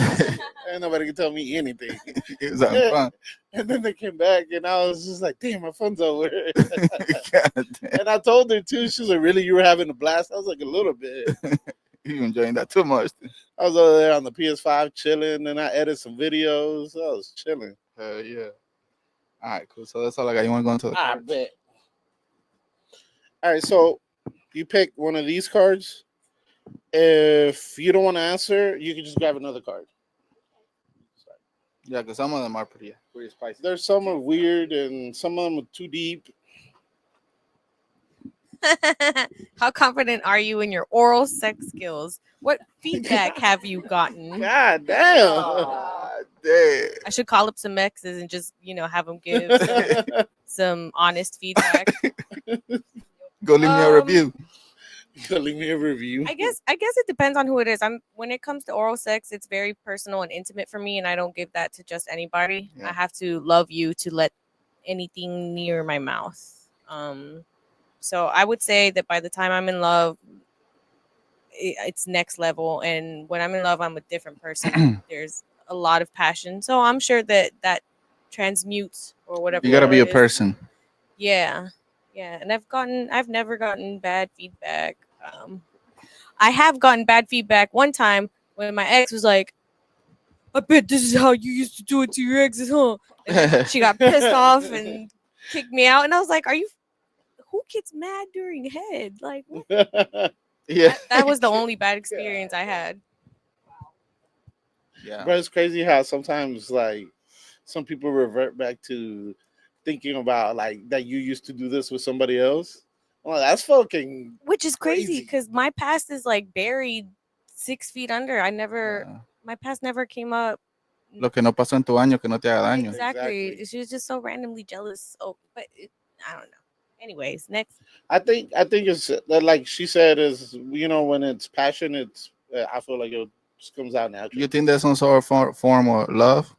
Ain't nobody could tell me anything. It was having fun. And then they came back, and I was just like, "Damn, my fun's over." God damn. And I told her too. She was like, "Really, you were having a blast?" I was like, "A little bit." You enjoying that too much? I was over there on the PS5 chilling, and I edited some videos. I was chilling. Hell yeah. All right, cool. So that's all I got. You want to go into the I cards? bet. All right, so you pick one of these cards. If you don't want to answer, you can just grab another card. Yeah, because some of them are pretty spicy. There's some are weird, and some of them are too deep. How confident are you in your oral sex skills? What feedback have you gotten? God damn. God damn. I should call up some exes and just, have them give some honest feedback. Go leave me a review. Leave me a review. I guess it depends on who it is. When it comes to oral sex, it's very personal and intimate for me, and I don't give that to just anybody. Yeah. I have to love you to let anything near my mouth. So I would say that by the time I'm in love, it's next level, and when I'm in love, I'm a different person. There's a lot of passion, so I'm sure that transmutes or whatever. You gotta be a word is. person. Yeah, and I've never gotten bad feedback. I have gotten bad feedback one time when my ex was like, "I bet this is how you used to do it to your exes, huh?" And then she got pissed off and kicked me out, and I was like, "Are you? Who gets mad during head? Like, what?" Yeah. That was the only bad experience I had. Yeah. But it's crazy how sometimes like some people revert back to thinking about like that you used to do this with somebody else. Well, that's fucking Which is crazy crazy. because my past is like buried 6 feet under. Yeah. My past never came up. Lo que no pasó en tu año que no te haga daño. Exactly. She was just so randomly jealous. Oh, but I don't know. Anyways, next. I think it's that like she said is when it's passion, it's I feel like it just comes out naturally. You think there's some sort of form of love?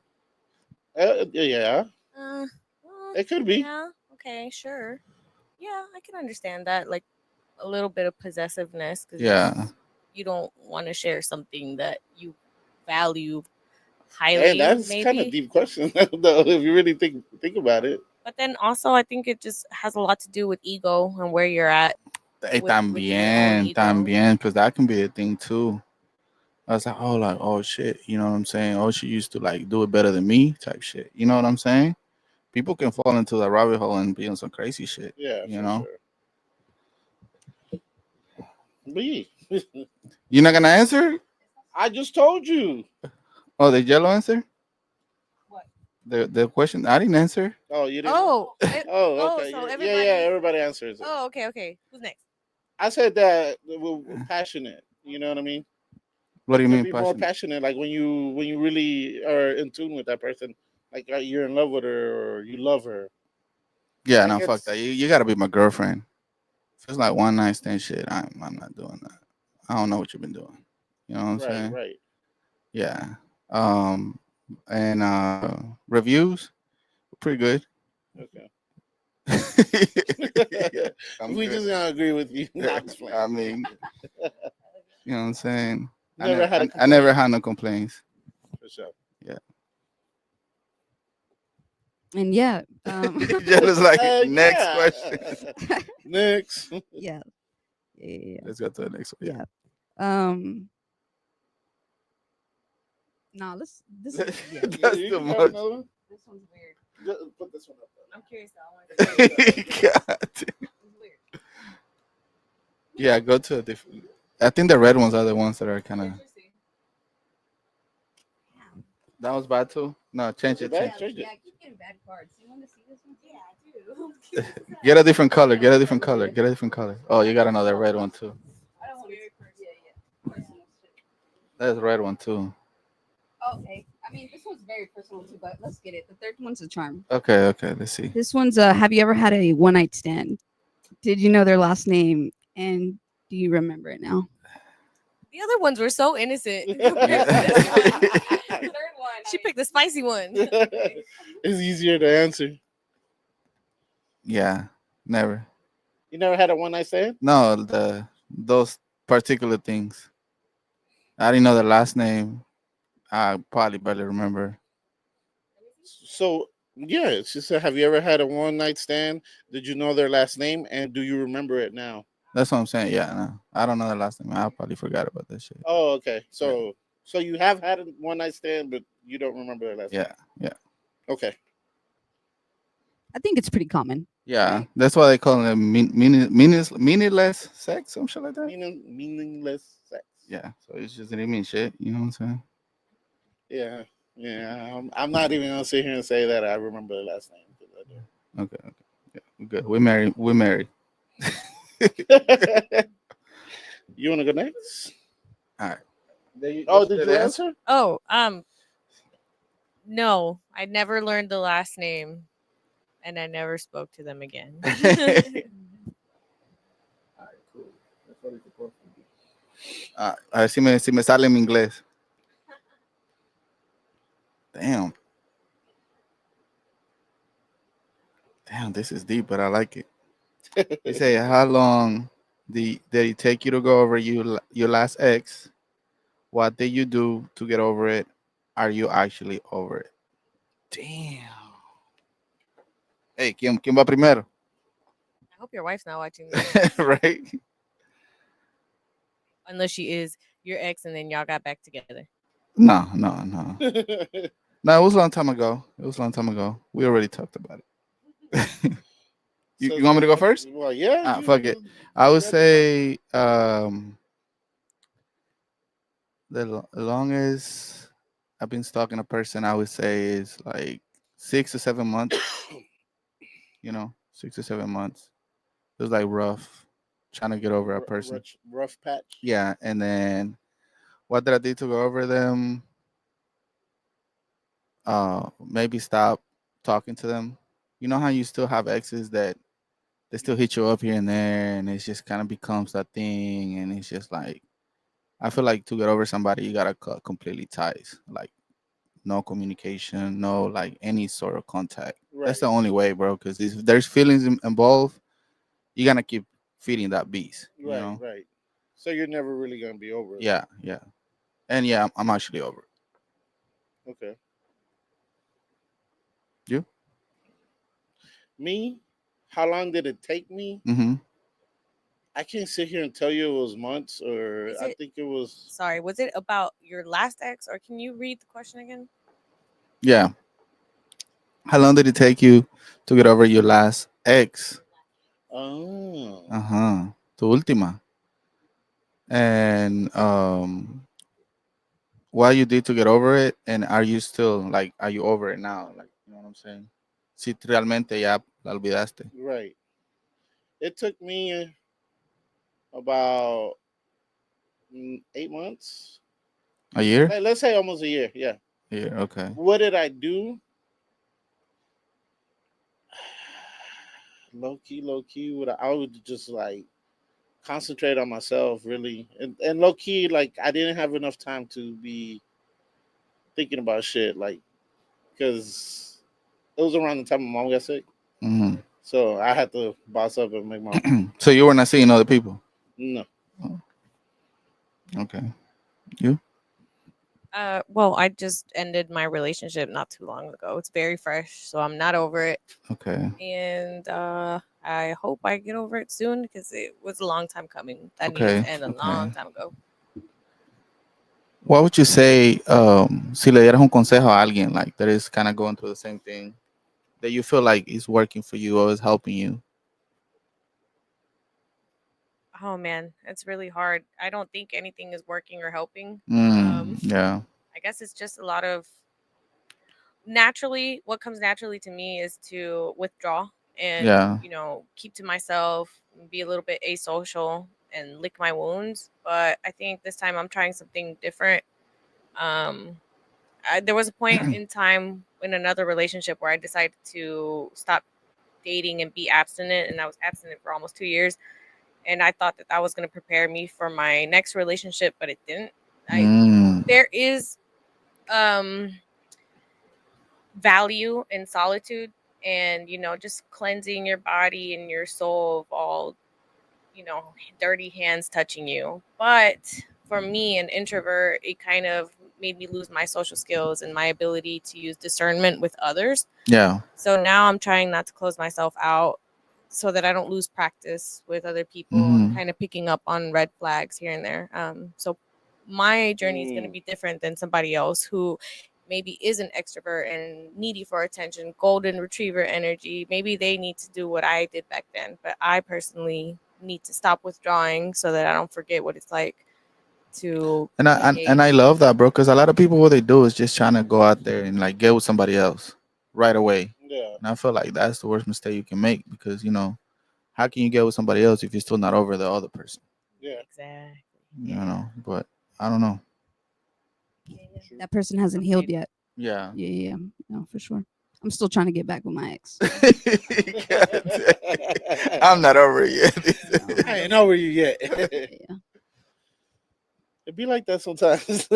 Yeah, Well, it could be. yeah. Okay. Sure. Yeah, I can understand that. Like a little bit of possessiveness because Yeah. you don't want to share something that you value highly. Hey, that's maybe. kind of deep question though. If you really think about it. But then also, I think it just has a lot to do with ego and where you're at. Hey, With your own también, ego. también, because that can be a thing too. I was like, oh shit, you know what I'm saying? Oh, she used to like do it better than me, type shit. You know what I'm saying? People can fall into the rabbit hole and be on some crazy shit. Yeah, you for know. Sure. Me. You're not gonna answer? I just told you. Oh, the yellow answer? What? The question I didn't answer. Oh, you didn't. Oh, okay. so yeah, everybody. everybody answers it. Oh, okay. Who's next? I said that we're passionate. You know what I mean? What do you To mean be more passionate? passionate, like when you really are in tune with that person, like you're in love with her or you love her. Yeah, Like no, fuck that. You gotta be my girlfriend. If it's like one night stand shit, I'm not doing that. I don't know what you've been doing. You know what I'm saying? Right. Yeah. And reviews, pretty good. Okay. Yeah, I'm We good. just gonna agree with you. No, I'm just playing. I mean, you know what I'm saying? Never had a I never complaint. had no complaints. For sure. Yeah. And yeah, Just like next Yeah. question. Next. yeah, yeah, Let's go to the next one. yeah. No, let's. This is yeah. That's You too can grab much. another one. This one's weird. Put this one up. I'm curious. I want to God damn. Yeah, go to a different. I think the red ones are the ones that are kind of. That was bad too. No, change it. Bad? Change it. Change it. Yeah, I keep getting bad cards. You want to see this one? Yeah, I do. Get a different color. Get a different color. Get a different color. Oh, you got another red one too. I don't want to. Yeah. Personal shit. That's a red one too. Okay. I mean, this one's very personal too, but let's get it. The third one's a charm. Okay. Let's see. This one's have you ever had a one night stand? Did you know their last name? And do you remember it now? The other ones were so innocent. Yeah. Third one. She picked the spicy one. It's easier to answer. Yeah, never. You never had a one night stand? No, those particular things. I didn't know the last name. I probably barely remember. So yeah, she said, "Have you ever had a one night stand? Did you know their last name, and do you remember it now?" That's what I'm saying. Yeah, no, I don't know the last name. I probably forgot about that shit. Oh, okay. Yeah, So you have had a one night stand, but you don't remember their last name. yeah, yeah, Okay. I think it's pretty common, yeah. right? That's why they call it meaningless sex, some shit like that. Meaningless sex. Yeah, so it's just it didn't mean shit. You know what I'm saying? Yeah, yeah. I'm not even gonna sit here and say that I remember the last name because Okay, okay, yeah, we're good. We're married. We're married. I do. You wanna go next? All right. Oh, did you answer? Oh, no, I never learned the last name, and I never spoke to them again. A ver si me sale en inglés. Damn. Damn, this is deep, but I like it. They say, how long did it take you to go over your last ex? What did you do to get over it? Are you actually over it? Damn. Hey, ¿quién va primero? I hope your wife's not watching this, Right? unless she is your ex, and then y'all got back together. No, no, no. No, it was a long time ago. It was a long time ago. We already talked about it. you, So you want me to go first? well, yeah, Fuck it. you I would got the mic. say the longest I've been stalking a person, I would say, is like 6 to 7 months. 6 to 7 months. It was like rough, trying to get over a person. Rough patch. Yeah, and then what did I do to go over them? Maybe stop talking to them. You know how you still have exes that they still hit you up here and there, and it just kind of becomes that thing, and it's just like I feel like to get over somebody, you gotta cut completely ties, like no communication, no like any sort of contact. That's the Right, only way, bro. Because if there's feelings involved, you gotta keep feeding that beast. You right, know? right. So you're never really gonna be over it. Yeah, yeah, and yeah, I'm actually over it. Okay. You? Me, how long did it take me? Mm-hmm. I can't sit here and tell you it was months, or Is I it? think it was. Sorry, was it about your last ex, or can you read the question again? Yeah. How long did it take you to get over your last ex? Oh, Uh huh. Tu última. And what you did to get over it, and are you still like, are you over it now? Like, you know what I'm saying? Si realmente ya la olvidaste. right. It took me about 8 months. A year? Let's say almost a year. Yeah. Yeah. Okay. What did I do? Low key. What I would just like concentrate on myself, really, and low key, like I didn't have enough time to be thinking about shit, like because it was around the time my mom got sick, Hmm. so I had to boss up and make my So you were not seeing other people. no. Oh, okay. You? Well, I just ended my relationship not too long ago. It's very fresh, so I'm not over it, Okay. and I hope I get over it soon because it was a long time coming. That needed Okay. to end a Okay. long time ago. What would you say si le dieras un consejo a alguien like that is kind of going through the same thing that you feel like is working for you or is helping you? Oh man, it's really hard. I don't think anything is working or helping. Yeah. I guess it's just a lot of naturally. What comes naturally to me is to withdraw and Yeah. keep to myself, be a little bit asocial, and lick my wounds. But I think this time I'm trying something different. Um, there was a point in time in another relationship where I decided to stop dating and be abstinent, and I was abstinent for almost 2 years. And I thought that that was going to prepare me for my next relationship, but it didn't. I Mm. There is um value in solitude, and just cleansing your body and your soul of all dirty hands touching you. But for me, an introvert, it kind of made me lose my social skills and my ability to use discernment with others. Yeah. So now I'm trying not to close myself out so that I don't lose practice with other people and Hmm. kind of picking up on red flags here and there. So my journey is going to be different than somebody else who maybe is an extrovert and needy for attention, golden retriever energy. Maybe they need to do what I did back then, but I personally need to stop withdrawing so that I don't forget what it's like to And I engage. love that, bro, because a lot of people what they do is just trying to go out there and like get with somebody else right away. Yeah. And I feel like that's the worst mistake you can make because how can you get with somebody else if you're still not over the other person? Yeah. Exactly. But I don't know. True. That person hasn't healed yet. Yeah. Yeah, yeah, yeah. No, for sure. I'm still trying to get back with my ex. I'm not over it No, yet. I ain't over you yet. yeah, yeah. It be like that sometimes.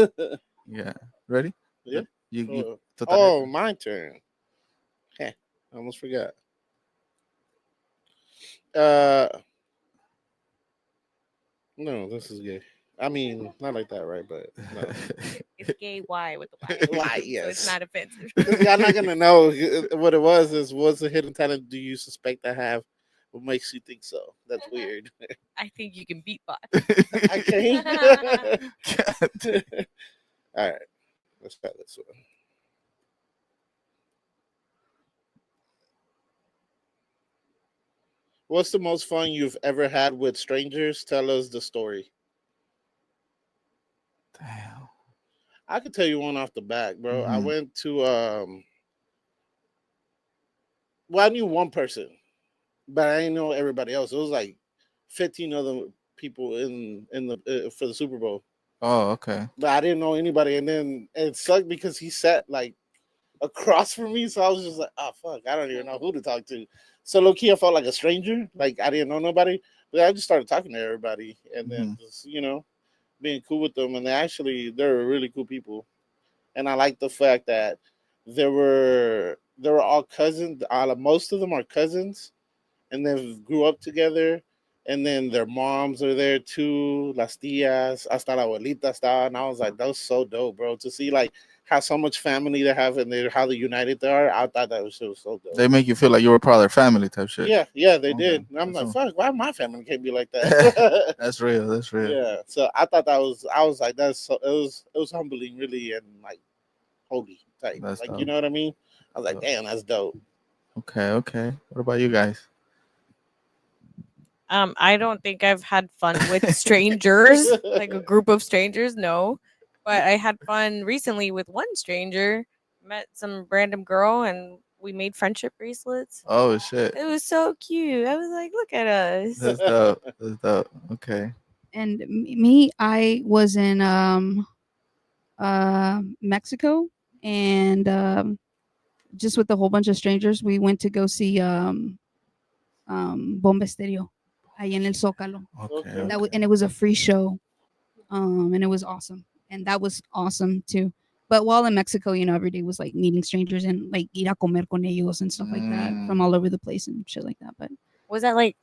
Yeah. Ready? Yeah. You Oh, my turn. Heh, I almost forgot. Uh, no, this is gay. I mean, not like that, right? But no. It's gay Y with the Y. Why? So it's Yes. not offensive. Because y'all not gonna know what it was. Is what's the hidden talent do you suspect I have? What makes you think so? That's weird. I think you can beatbox. I can't. All right, let's try this one. What's the most fun you've ever had with strangers? Tell us the story. Damn. I could tell you one off the back, bro. I Mhm. went to well, I knew one person, but I didn't know everybody else. It was like 15 other people in the for the Super Bowl, Oh, okay. but I didn't know anybody. And then it sucked because he sat like across from me, so I was just like, oh fuck, I don't even know who to talk to. So low key, I felt like a stranger, like I didn't know nobody. But I just started talking to everybody, and then Mhm. just being cool with them. And they're really cool people, and I like the fact that they were all cousins. Most of them are cousins, and they grew up together. And then their moms are there too, las tías, hasta la abuelita estaba, and I was like, that was so dope, bro. To see like how so much family they have and how the united they are, I thought that was so dope. They make you feel like you were part of their family type shit. Yeah, yeah, they Okay. did. And I'm That's like, all. fuck, why my family can't be like that? That's real. That's real. Yeah, so I was like, it was humbling, really, and like holy type, That's like you dope. know what I mean? I was like, Dope. damn, that's dope. Okay. Okay. What about you guys? I don't think I've had fun with strangers, like a group of strangers. No, but I had fun recently with one stranger. Met some random girl and we made friendship bracelets. Oh shit. It was so cute. I was like, look at us. That's dope. That's dope. Okay. And me, I was in Mexico, and just with a whole bunch of strangers, we went to go see Bomba Estéreo, ahí en el Zócalo. Okay. Okay. That was, and it was a free show, and it was awesome, and that was awesome too. But while in Mexico, every day was like meeting strangers and like ir a comer con ellos and stuff like that from all over the place and shit like that. But Was that like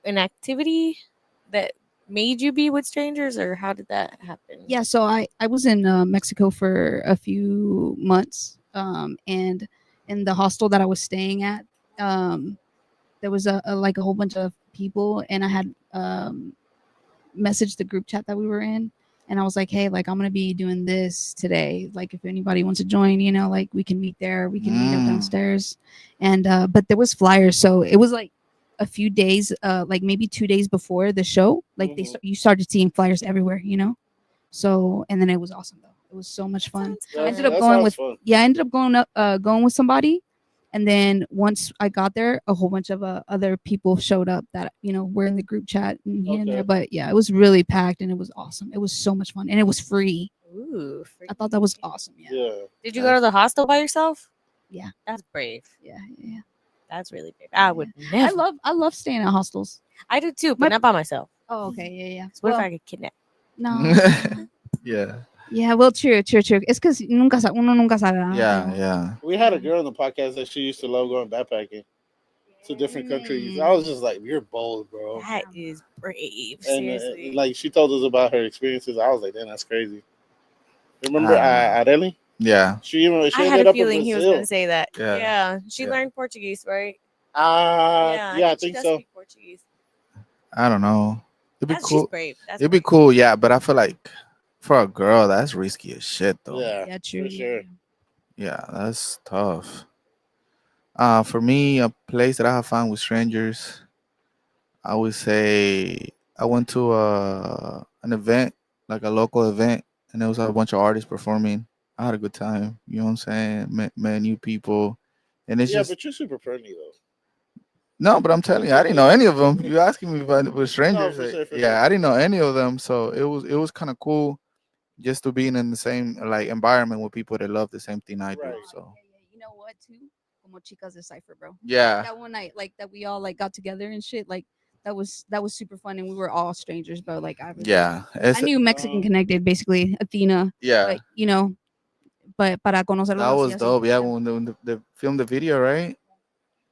an activity that made you be with strangers, or how did that happen? yeah, so I was in Mexico for a few months, and in the hostel that I was staying at, there was like a whole bunch of people, and I had messaged the group chat that we were in, and I was like, hey, like I'm gonna be doing this today. Like if anybody wants to join, like we can meet there. We can meet up downstairs, and but there was flyers, so it was like a few days, like maybe 2 days before the show, like you started seeing flyers everywhere, So and then it was awesome though. It was so much fun. Sounds I That's, ended up fun. that going sounds with fun. I ended up going with somebody, and then once I got there, a whole bunch of other people showed up that were in the group chat and here and there. Okay. But yeah, it was really packed and it was awesome. It was so much fun and it was free. Ooh, I thought that was free. awesome. Yeah, Yeah. Did you go to the hostel by yourself? yeah, That's brave. yeah, yeah. That's really brave. I would I never. love staying at hostels. I do too, but My- not by myself. Oh, okay, yeah, yeah. 'Cause what if Well, I get kidnapped? no. Yeah. Yeah, well, true. It's because uno nunca sabe. Yeah. Yeah. We had a girl on the podcast that she used to love going backpacking. to different countries. I was just like, you're bold, bro. That is brave. And Seriously. like she told us about her experiences. I was like, damn, that's crazy. Remember I don't know. Areli? Yeah, She I had a ended up in feeling he was going to Brazil. say that. yeah, Yeah. She yeah. learned Portuguese, right? Yeah, I Yeah, I think she think does so. speak Portuguese. I don't know. It'd be That's she's cool. brave. That's It'd be brave. cool, yeah. But I feel like for a girl, that's risky as shit, though. Yeah, Yeah, true. for Yeah, sure. yeah. Yeah, that's tough. For me, a place that I have found with strangers, I would say I went to an event, like a local event, and there was a bunch of artists performing. I had a good time. You know what I'm saying? Met new people, and it's Yeah, just but you're super friendly though. no. But I'm telling you, I didn't know any of them. You asking me if I was No, strangers? for sure, for sure. Yeah, I didn't know any of them. So it was kind of cool just to being in the same like environment with people that love the same thing I do. Right. So Yeah, yeah. You know what too? Como chicas de cipher, bro. yeah, That one night, like that we all like got together and shit. Like that was super fun, and we were all strangers, bro. Like yeah, I it's knew Mexican connected basically, Athena, yeah. but but para conocerlos That así, was así. dope. Yeah, Yeah. when they filmed the video, right?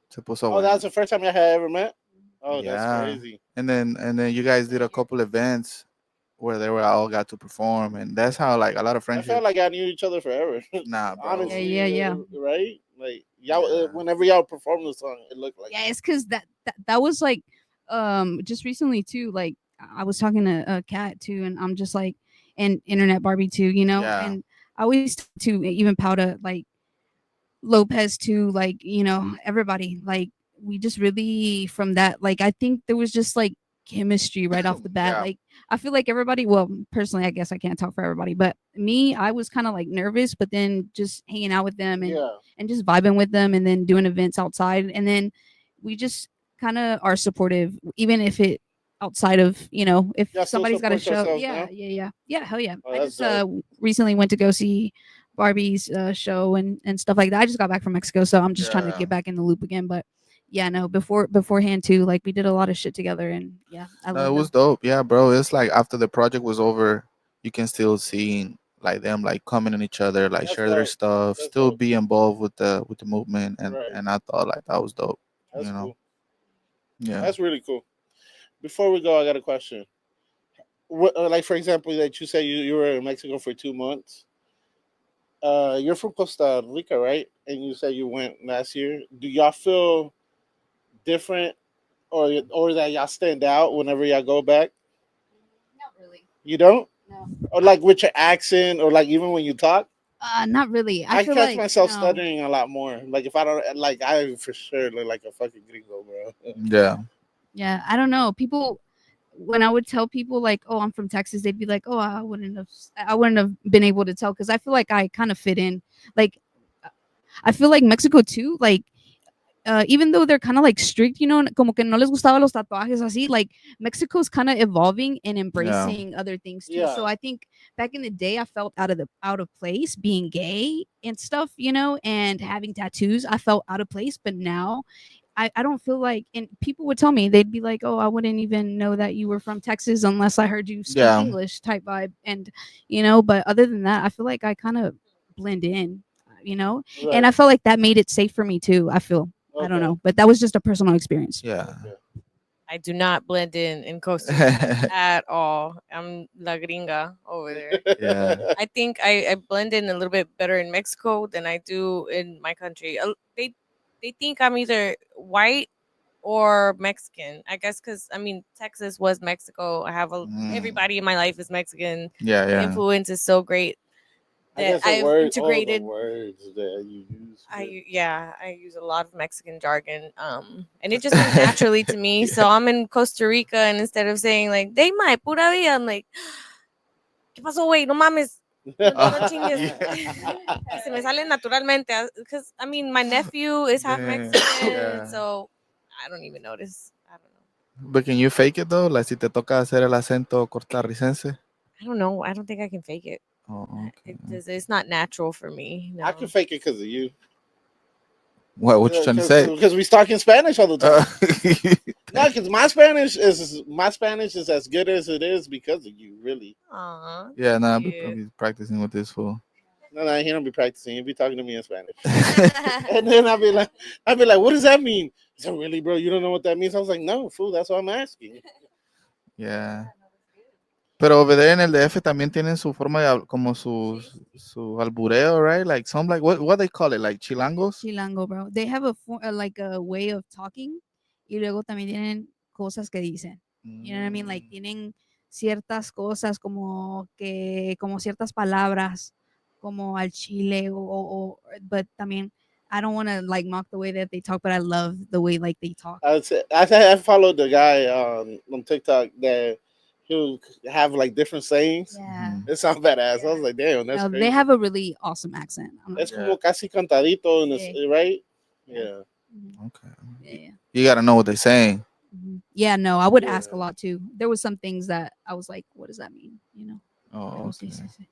Se puso Oh, that's bueno. the first time y'all had ever met. Oh, that's Yeah, crazy. and then you guys did a couple events where they were all got to perform, and that's how like a lot of I felt friendships. like I knew each other forever. Nah, Yeah, bro. Honestly, yeah, yeah. right? Like y'all, Yeah, whenever y'all perform the song, it looked like Yeah, that. it's because that was like just recently too. Like I was talking to a cat too, and I'm just like, and internet Barbie too, yeah, and I always talk to even Powder like Lopez too, like everybody. Like we just really from that. Like I think there was just like chemistry right off the bat. yeah, Like I feel like everybody. Well, personally, I guess I can't talk for everybody, but me, I was kind of like nervous, but then just hanging out with them and Yeah, and just vibing with them, and then doing events outside, and then we just kind of are supportive, even if it outside of if y'all still somebody's got a support show. yourselves Yeah, now. yeah, yeah, yeah. Hell yeah! Oh, I that's just dope. recently went to go see Barbie's show and stuff like that. I just got back from Mexico, so I'm just trying to yeah. get back in the loop again. But yeah, no, beforehand too, like we did a lot of shit together, and yeah, I No, love it was them. dope. Yeah, bro. It's like after the project was over, you can still see like them like commenting each other, like That's share their dope. stuff, That's still dope. be involved with the movement, and Right. and I thought like that was dope. That's You know? cool. Yeah. That's really cool. Before we go, I got a question. What, like for example, that you say you were in Mexico for 2 months. You're from Costa Rica, right? And you say you went last year. Do y'all feel different, or that y'all stand out whenever y'all go back? Not really. You don't, No. or like with your accent, or like even when you talk. Not really. I I feel catch like myself no. stuttering a lot more. Like if I don't, like I for sure look like a fucking gringo, bro. Yeah. Yeah, I don't know. People when I would tell people like, "Oh, I'm from Texas," they'd be like, "Oh, I wouldn't have been able to tell because I feel like I kind of fit in." Like I feel like Mexico too. Like even though they're kind of like strict, como que no les gustaba los tatuajes así, like Mexico's kind of evolving and Yeah. embracing other things too. Yeah, So I think back in the day, I felt out of place being gay and stuff, and having tattoos. I felt out of place, but now. I don't feel like, and people would tell me, they'd be like, "Oh, I wouldn't even know that you were from Texas unless I heard you speak Yeah. English," type vibe. And, but other than that, I feel like I kind of blend in, and right. I felt like that made it safe for me too. I feel. I don't Okay, know, but that was just a personal experience. Yeah. okay. I do not blend in Costa Rica at all. I'm la gringa over there. Yeah. I think I blend in a little bit better in Mexico than I do in my country. They think I'm either white or Mexican. I guess because I mean Texas was Mexico. Mm. Everybody in my life is Mexican. Yeah. The Yeah. influence is so great I that guess the I've word, oh, the integrated. words that you use. I use a lot of Mexican jargon, and it just comes naturally to me. So Yeah. I'm in Costa Rica, and instead of saying like "de my pura vida," I'm like, "¿Qué pasó, güey? No mames, no chingues." Y se me sale naturalmente because I mean my nephew is half Damn. Mexican, Yeah. so I don't even notice. I don't know. But can you fake it though? Like si te toca hacer el acento costarricense. I don't know. I don't think I can fake it. Oh, okay. It's not natural for me. I can No. fake it because of you. What you trying to say? Because we talk in Spanish all the time. Uh, No, because my Spanish is as good as it is because of you. Really. Aw, yeah, no, I'll cute. be practicing with this fool. No, no, he don't be practicing. He be talking to me in Spanish, and then I'll be like, what does that mean? So really, bro, you don't know what that means? I was like, no, fool. That's what I'm asking. Yeah. Pero over there en el DF también tienen su forma de como su albureo, right? Like some like what they call it, like chilangos. Chilango, bro. They have like a way of talking. Y luego también tienen cosas que dicen. You know what I mean? Like Mm. tienen ciertas cosas como ciertas palabras como al chile but también I don't want to like mock the way that they talk, but I love the way like they talk. I followed the guy on TikTok that he'll have like different sayings. Yeah. It sounds badass. I was like, damn, that's No, crazy. they have a really awesome accent. I'm not It's gonna- como casi cantadito, in Yeah. right? Yeah. Yeah. Mhm. Okay. Yeah. You got to know what they're saying. Yeah, no, I would ask a Yeah. lot too. There was some things that I was like, what does that mean? You know? Oh, Sí, okay. sí, sí.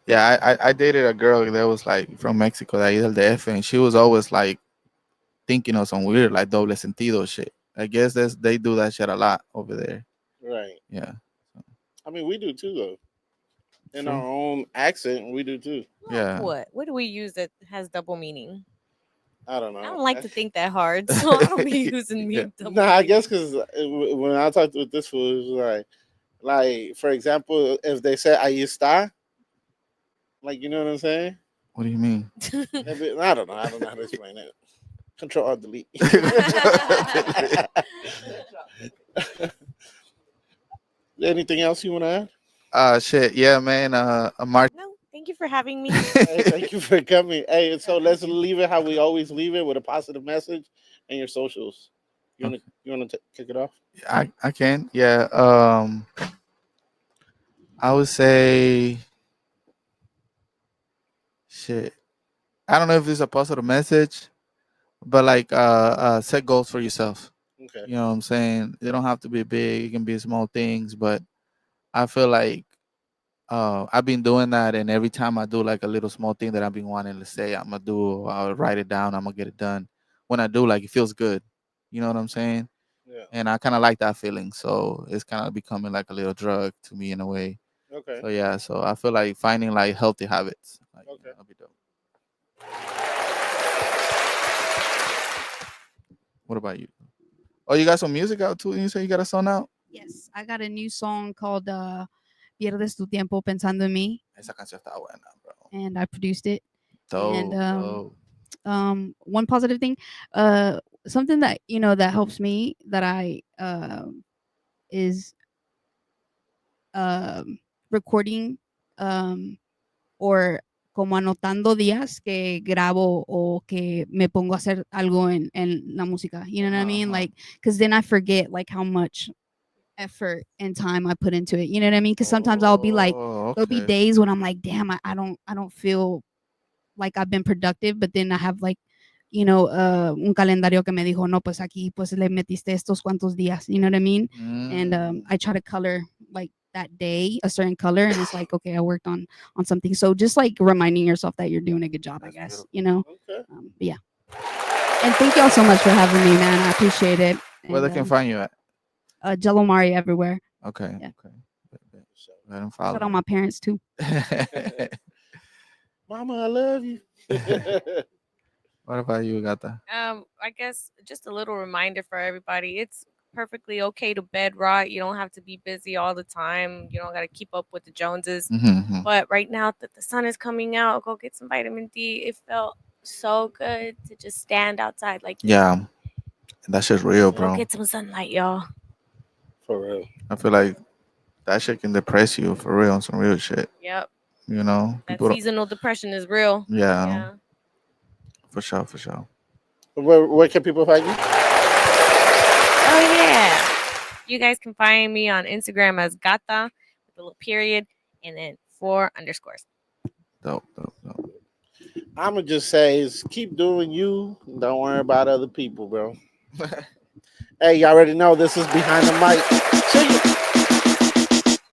Yeah, I dated a girl that was like from Mexico, that del DF, and she was always like thinking of some weird like doble sentido shit. I guess they do that shit a lot over there. Right. Yeah. I mean, we do too, though. In True. our own accent, we do too. Like Yeah. what? What do we use that has double meaning? I don't I know. don't like to think that hard, so I don't be using Yeah. me double. Nah, I meaning. guess because when I talked with this fool, it was like for example, if they say "ahí está," like you know what I'm saying? What do you mean? I don't know. I don't know how to explain it. Control or delete. Anything else you want to add? Shit. Yeah, man. Mark. No, thank you for having me. Hey, thank you for coming. Hey, so Yeah, let's thank you. leave it how we always leave it with a positive message and your socials. You wanna kick it off? I can. Yeah. I would say shit. I don't know if this is a positive message, but like set goals for yourself. Okay. You know what I'm saying? They don't have to be big, it can be small things, but I feel like I've been doing that, and every time I do like a little small thing that I've been wanting to say I'm gonna do, I'll write it down, I'm gonna get it done. When I do, like it feels good. You know what I'm saying? Yeah. And I kind of like that feeling, so it's kind of becoming like a little drug to me in a way. Okay. So yeah, so I feel like finding like healthy habits, like Okay. that'll be dope. What about you? Oh, you got some music out too? You say you got a song out? Yes, I got a new song called Pierdes tu tiempo pensando en mí, Esa canción está buena, bro. and I produced it. And Dope. one positive thing, something that that helps me that I is recording or como anotando días que grabo o que me pongo a hacer algo en la música. You know what I mean? Uh-huh. Like, because then I forget like how much effort and time I put into it. You know what I mean? Because sometimes I'll be like, there'll be Okay. days when I'm like, damn, I don't feel like I've been productive, but then I have like, un calendario que me dijo, no, pues aquí pues le metiste estos cuantos días. You know what I mean? And Mm. I try to color like that day a certain color, and it's like, okay, I worked on something. So just like reminding yourself that you're doing a good job, I That's guess. beautiful. Okay. But yeah. And thank y'all so much for having me, man. I appreciate it. Where they And, can find you at? JelloMauri everywhere. Okay. Yeah. Okay. Let them Shout out follow. my parents too. Mama, I love you. What about you, Gata? I guess just a little reminder for everybody. It's perfectly okay to bed rot. You don't have to be busy all the time. You don't got to keep up with the Joneses. Mm-hmm. But right now that the sun is coming out, go get some vitamin D. It felt so good to just stand outside like this. Yeah, that shit's real, Go bro. get some sunlight, y'all. For real. I feel like that shit can depress you for real, some real shit. Yep. You know, That people. seasonal depression is real. Yeah, Yeah. for sure, for sure. Where can people find you? Oh yeah. You guys can find me on Instagram as Gata with a little period and then 4 underscores. Dope, dope, dope. I'ma just say is keep doing you. Don't worry about other people, bro. Hey, you already know this is behind the mic.